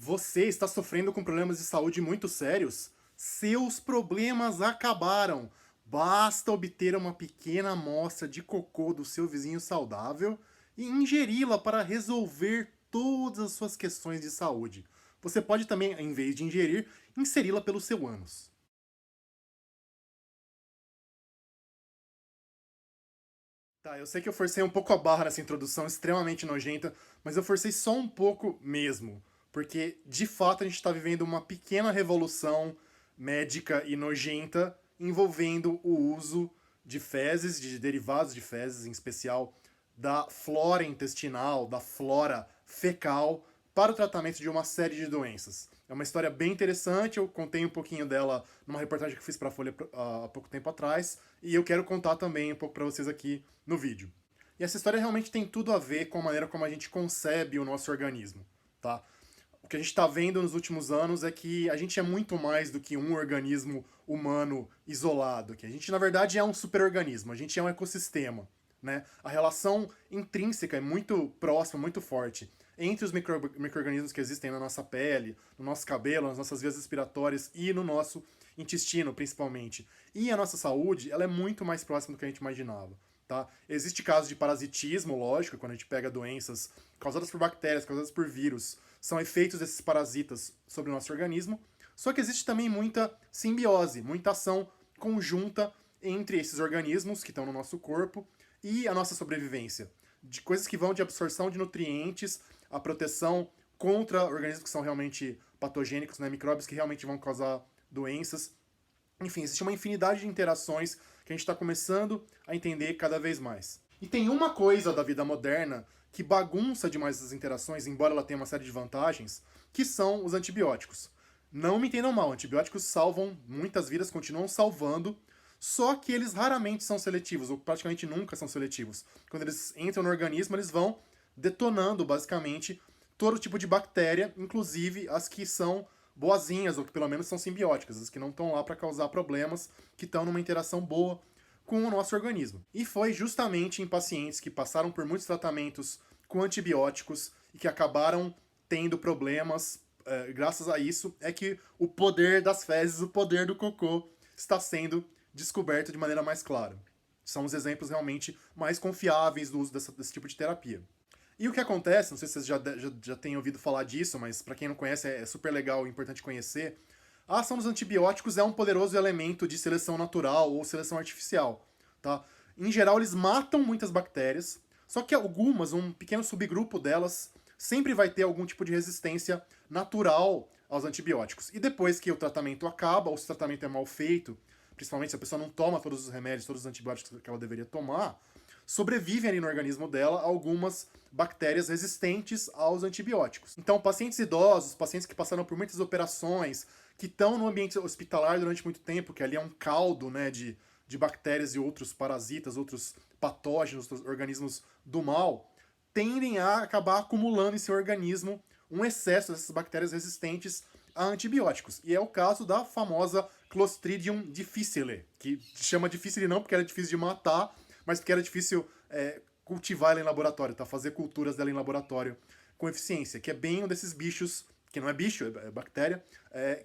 Você está sofrendo com problemas de saúde muito sérios? Seus problemas acabaram. Basta obter uma pequena amostra de cocô do seu vizinho saudável e ingeri-la para resolver todas as suas questões de saúde. Você pode também, em vez de ingerir, inseri-la pelo seu ânus. Tá, eu sei que eu forcei um pouco a barra nessa introdução extremamente nojenta, mas eu forcei só um pouco mesmo, porque de fato a gente está vivendo uma pequena revolução médica e nojenta envolvendo o uso de fezes, de derivados de fezes, em especial da flora intestinal, da flora fecal, para o tratamento de uma série de doenças. É uma história bem interessante, eu contei um pouquinho dela numa reportagem que eu fiz para a Folha há pouco tempo atrás, e eu quero contar também um pouco para vocês aqui no vídeo. E essa história realmente tem tudo a ver com a maneira como a gente concebe o nosso organismo, tá? O que a gente está vendo nos últimos anos é que a gente é muito mais do que um organismo humano isolado, que a gente na verdade é um superorganismo, a gente é um ecossistema, né? A relação intrínseca é muito próxima, muito forte entre os micro-organismos que existem na nossa pele, no nosso cabelo, nas nossas vias respiratórias e no nosso intestino, principalmente. E a nossa saúde, ela é muito mais próxima do que a gente imaginava. Tá? Existe casos de parasitismo, lógico, quando a gente pega doenças causadas por bactérias, causadas por vírus, são efeitos desses parasitas sobre o nosso organismo. Só que existe também muita simbiose, muita ação conjunta entre esses organismos que estão no nosso corpo e a nossa sobrevivência. De coisas que vão de absorção de nutrientes, a proteção contra organismos que são realmente patogênicos, né, micróbios que realmente vão causar doenças. Enfim, existe uma infinidade de interações que a gente está começando a entender cada vez mais. E tem uma coisa da vida moderna que bagunça demais essas interações, embora ela tenha uma série de vantagens, que são os antibióticos. Não me entendam mal, antibióticos salvam muitas vidas, continuam salvando, só que eles raramente são seletivos, ou praticamente nunca são seletivos. Quando eles entram no organismo, eles vão detonando, basicamente, todo tipo de bactéria, inclusive as que são boazinhas, ou que pelo menos são simbióticas, as que não estão lá para causar problemas, que estão numa interação boa com o nosso organismo. E foi justamente em pacientes que passaram por muitos tratamentos com antibióticos e que acabaram tendo problemas, graças a isso, é que o poder das fezes, o poder do cocô, está sendo descoberto de maneira mais clara. São os exemplos realmente mais confiáveis do uso desse tipo de terapia. E o que acontece, não sei se vocês já têm ouvido falar disso, mas para quem não conhece é super legal e importante conhecer, a ação dos antibióticos é um poderoso elemento de seleção natural ou seleção artificial. Tá? Em geral, eles matam muitas bactérias, só que algumas, um pequeno subgrupo delas, sempre vai ter algum tipo de resistência natural aos antibióticos. E depois que o tratamento acaba, ou se o tratamento é mal feito, principalmente se a pessoa não toma todos os remédios, todos os antibióticos que ela deveria tomar, sobrevivem ali no organismo dela algumas bactérias resistentes aos antibióticos. Então, pacientes idosos, pacientes que passaram por muitas operações, que estão no ambiente hospitalar durante muito tempo, que ali é um caldo, né, de bactérias e outros parasitas, outros patógenos, outros organismos do mal, tendem a acabar acumulando em seu organismo um excesso dessas bactérias resistentes a antibióticos. E é o caso da famosa Clostridium difficile, que chama difficile não porque era difícil de matar, mas porque era difícil cultivar ela em laboratório, tá? Fazer culturas dela em laboratório com eficiência, que é bem um desses bichos, que não é bicho, é bactéria,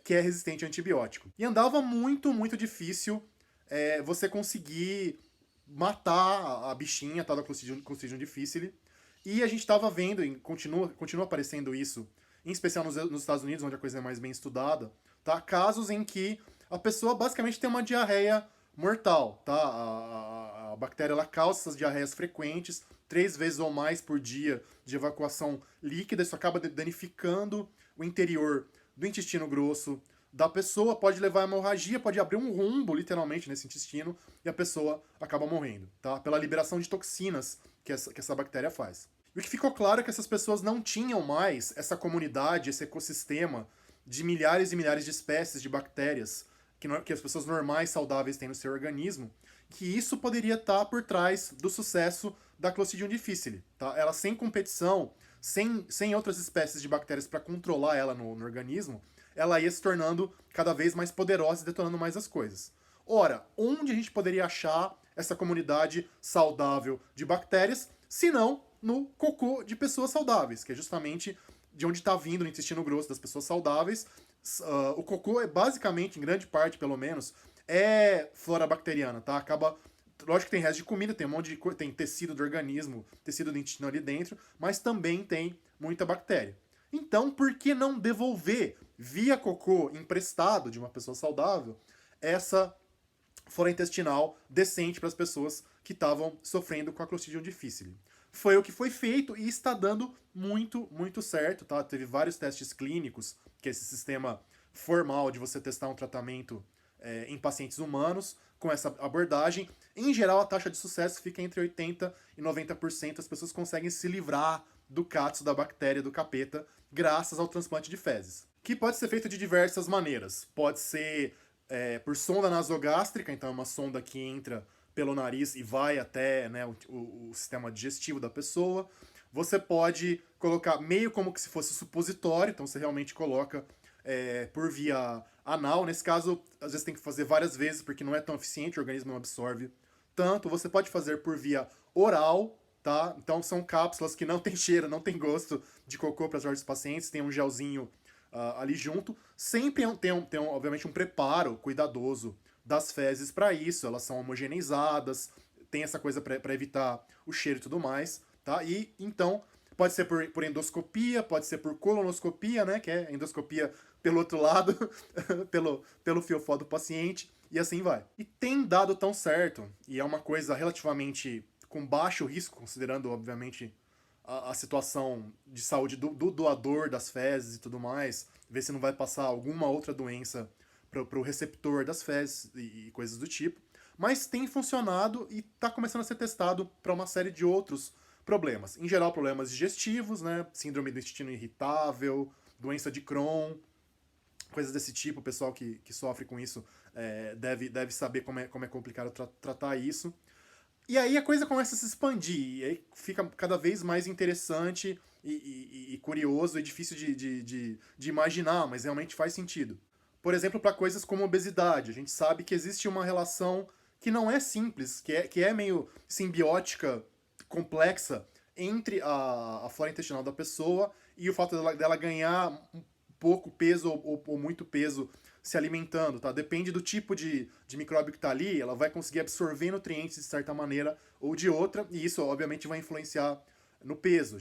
que é resistente a antibiótico. E andava muito, muito difícil você conseguir matar a bichinha, tá, da Clostridium difficile. E a gente estava vendo, e continua aparecendo isso, em especial nos Estados Unidos, onde a coisa é mais bem estudada, tá? Casos em que a pessoa basicamente tem uma diarreia mortal, tá? A bactéria ela causa essas diarreias frequentes, 3 vezes ou mais por dia de evacuação líquida, isso acaba danificando o interior do intestino grosso da pessoa, pode levar a hemorragia, pode abrir um rombo, literalmente, nesse intestino, e a pessoa acaba morrendo, tá? Pela liberação de toxinas que essa bactéria faz. E o que ficou claro é que essas pessoas não tinham mais essa comunidade, esse ecossistema de milhares e milhares de espécies de bactérias que as pessoas normais, saudáveis têm no seu organismo, que isso poderia estar por trás do sucesso da Clostridium difficile. Tá? Ela sem competição, sem outras espécies de bactérias para controlar ela no organismo, ela ia se tornando cada vez mais poderosa e detonando mais as coisas. Ora, onde a gente poderia achar essa comunidade saudável de bactérias, se não no cocô de pessoas saudáveis, que é justamente de onde está vindo no intestino grosso das pessoas saudáveis. O cocô é basicamente, em grande parte pelo menos, é flora bacteriana, tá? Acaba. Lógico que tem resto de comida, tem um monte de coisa, tem tecido do organismo, tecido do intestino ali dentro, mas também tem muita bactéria. Então, por que não devolver via cocô emprestado de uma pessoa saudável essa flora intestinal decente para as pessoas que estavam sofrendo com a Clostridium difficile? Foi o que foi feito e está dando muito, muito certo, tá? Teve vários testes clínicos, que é esse sistema formal de você testar um tratamento em pacientes humanos com essa abordagem. Em geral, a taxa de sucesso fica entre 80% e 90%. As pessoas conseguem se livrar do catso, da bactéria, do capeta, graças ao transplante de fezes. Que pode ser feito de diversas maneiras. Pode ser por sonda nasogástrica, então é uma sonda que entra pelo nariz e vai até, né, o sistema digestivo da pessoa. Você pode colocar meio como que se fosse supositório, então você realmente coloca por via anal. Nesse caso, às vezes tem que fazer várias vezes, porque não é tão eficiente, o organismo não absorve tanto. Você pode fazer por via oral, tá? Então são cápsulas que não tem cheiro, não tem gosto de cocô para os pacientes, tem um gelzinho ali junto. Sempre tem obviamente, um preparo cuidadoso das fezes para isso, elas são homogeneizadas, tem essa coisa para evitar o cheiro e tudo mais, tá? E então pode ser por endoscopia, pode ser por colonoscopia, né, que é endoscopia pelo outro lado, pelo fiofó do paciente, e assim vai. E tem dado tão certo, e é uma coisa relativamente com baixo risco, considerando, obviamente, a situação de saúde do doador das fezes e tudo mais, ver se não vai passar alguma outra doença para o receptor das fezes e coisas do tipo. Mas tem funcionado e está começando a ser testado para uma série de outros problemas. Em geral, problemas digestivos, né? Síndrome do intestino irritável, doença de Crohn, coisas desse tipo. O pessoal que sofre com isso deve saber como é complicado tratar isso. E aí a coisa começa a se expandir, e aí fica cada vez mais interessante e curioso e difícil de imaginar, mas realmente faz sentido. Por exemplo, para coisas como obesidade, a gente sabe que existe uma relação que não é simples, que é meio simbiótica, complexa, entre a flora intestinal da pessoa e o fato dela ganhar um pouco peso ou muito peso se alimentando, tá? Depende do tipo de micróbio que tá ali, ela vai conseguir absorver nutrientes de certa maneira ou de outra, e isso obviamente vai influenciar no peso.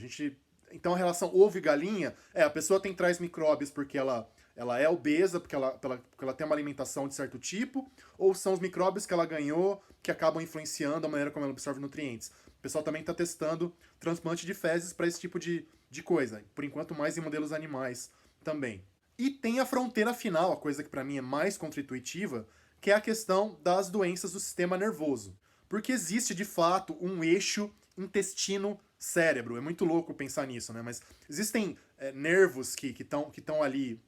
Então a relação ovo e galinha a pessoa traz micróbios porque ela é obesa, porque ela tem uma alimentação de certo tipo, ou são os micróbios que ela ganhou que acabam influenciando a maneira como ela absorve nutrientes. O pessoal também está testando transplante de fezes para esse tipo de coisa, por enquanto mais em modelos animais também. E tem a fronteira final, a coisa que para mim é mais contra-intuitiva, que é a questão das doenças do sistema nervoso. Porque existe, de fato, um eixo intestino-cérebro. É muito louco pensar nisso, né? Mas existem nervos que estão ali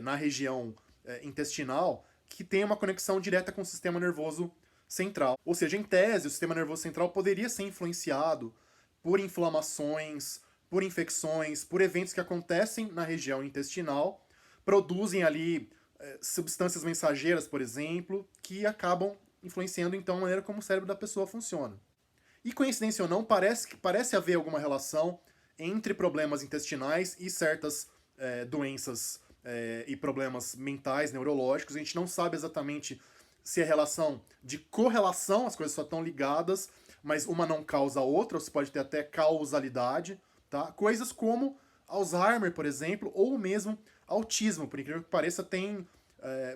na região intestinal que tem uma conexão direta com o sistema nervoso central. Ou seja, em tese, o sistema nervoso central poderia ser influenciado por inflamações, por infecções, por eventos que acontecem na região intestinal, produzem ali substâncias mensageiras, por exemplo, que acabam influenciando então a maneira como o cérebro da pessoa funciona. E coincidência ou não, parece haver alguma relação entre problemas intestinais e certas doenças e problemas mentais, neurológicos. A gente não sabe exatamente se é relação de correlação, as coisas só estão ligadas, mas uma não causa a outra, ou se pode ter até causalidade, tá? Coisas como Alzheimer, por exemplo, ou mesmo autismo, por incrível que pareça, tem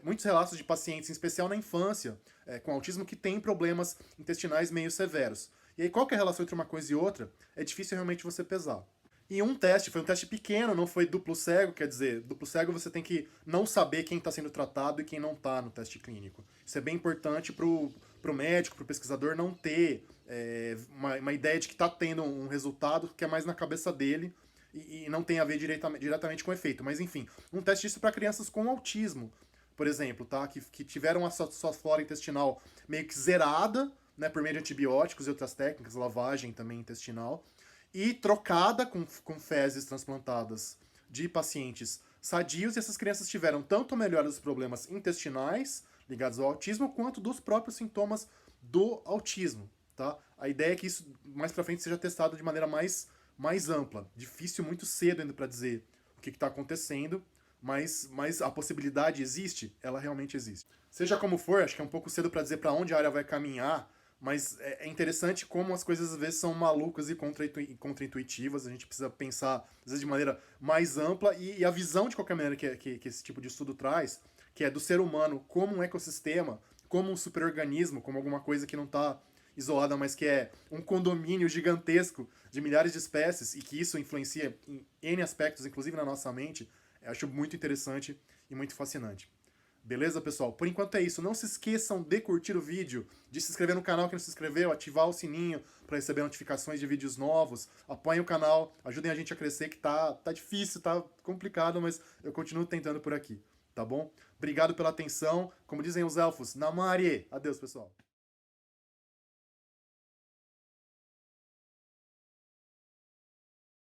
muitos relatos de pacientes, em especial na infância, com autismo, que têm problemas intestinais meio severos. E aí, qual que é a relação entre uma coisa e outra? É difícil realmente você pesar. E um teste, foi um teste pequeno, não foi duplo cego, quer dizer, duplo cego você tem que não saber quem está sendo tratado e quem não está no teste clínico. Isso é bem importante para o médico, para o pesquisador não ter uma ideia de que está tendo um resultado que é mais na cabeça dele e não tem a ver diretamente com o efeito. Mas enfim, um teste disso para crianças com autismo, por exemplo, tá? Que tiveram a sua flora intestinal meio que zerada, né, por meio de antibióticos e outras técnicas, lavagem também intestinal, e trocada com fezes transplantadas de pacientes sadios, e essas crianças tiveram tanto melhora dos problemas intestinais ligados ao autismo, quanto dos próprios sintomas do autismo, tá? A ideia é que isso mais pra frente seja testado de maneira mais ampla. Difícil muito cedo ainda para dizer que está acontecendo, mas a possibilidade existe? Ela realmente existe. Seja como for, acho que é um pouco cedo para dizer para onde a área vai caminhar, mas é interessante como as coisas às vezes são malucas e contra-intuitivas. A gente precisa pensar, às vezes, de maneira mais ampla, e a visão, de qualquer maneira, que esse tipo de estudo traz, que é do ser humano como um ecossistema, como um superorganismo, como alguma coisa que não está isolada, mas que é um condomínio gigantesco de milhares de espécies, e que isso influencia em N aspectos, inclusive na nossa mente, eu acho muito interessante e muito fascinante. Beleza, pessoal? Por enquanto é isso. Não se esqueçam de curtir o vídeo, de se inscrever no canal quem não se inscreveu, ativar o sininho para receber notificações de vídeos novos. Apoiem o canal, ajudem a gente a crescer, que tá difícil, tá complicado, mas eu continuo tentando por aqui, tá bom? Obrigado pela atenção. Como dizem os elfos, Namari! Adeus, pessoal.